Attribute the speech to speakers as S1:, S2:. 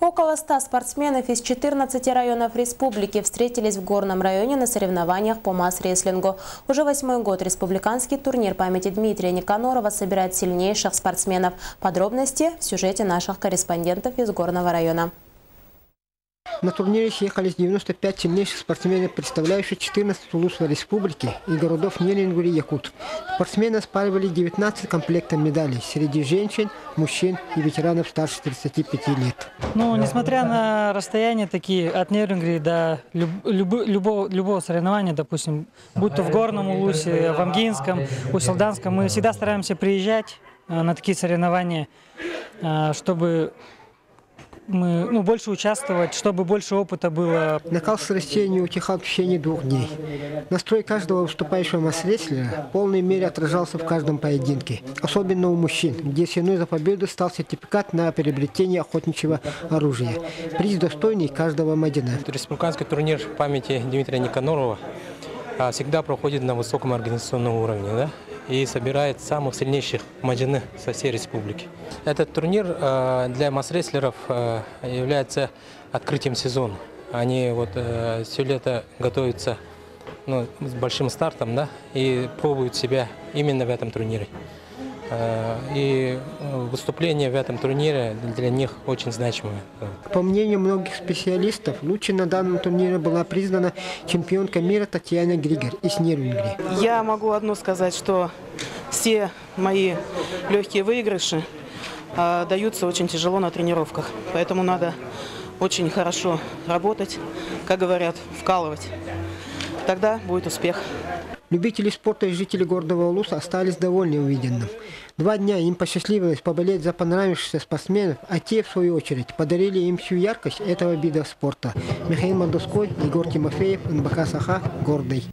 S1: Около 100 спортсменов из 14 районов республики встретились в Горном районе на соревнованиях по масс-рестлингу. Уже 8-й год республиканский турнир памяти Дмитрия Никанорова собирает сильнейших спортсменов. Подробности в сюжете наших корреспондентов из Горного района.
S2: На турнире съехались 95 сильнейших спортсменов, представляющих 14 улусов республики и городов Нелингури и Якут. Спортсмены оспаривали 19 комплектов медалей среди женщин, мужчин и ветеранов старше 35 лет.
S3: Несмотря на расстояние такие от Нелингури до любого соревнования, допустим, будь то в Горном улусе, в Амгинском, Усть-Алданском, мы всегда стараемся приезжать на такие соревнования, чтобы больше участвовать, чтобы больше опыта было.
S2: Накал страстей не утихал в течение 2 дней. Настрой каждого выступающего масс-рестлера в полной мере отражался в каждом поединке. Особенно у мужчин, где ценой за победу стал сертификат на приобретение охотничьего оружия. Приз достойный каждого мадина.
S4: Республиканский турнир памяти Дмитрия Никанорова всегда проходит на высоком организационном уровне, да? И собирает самых сильнейших мадины со всей республики. Этот турнир для масс-рестлеров является открытием сезона. Они все лето готовятся с большим стартом, да, и пробуют себя именно в этом турнире. И выступление в этом турнире для них очень значимое.
S2: По мнению многих специалистов, лучше на данном турнире была признана чемпионка мира Татьяна Григор из Нелингури.
S5: Я могу одно сказать, что все мои легкие выигрыши даются очень тяжело на тренировках. Поэтому надо очень хорошо работать, как говорят, вкалывать. Тогда будет успех.
S2: Любители спорта и жители Горного улуса остались довольны увиденным. 2 дня им посчастливилось поболеть за понравившихся спортсменов, а те, в свою очередь, подарили им всю яркость этого вида спорта. Михаил Мандовской, Егор Тимофеев, НБК Саха, Гордый.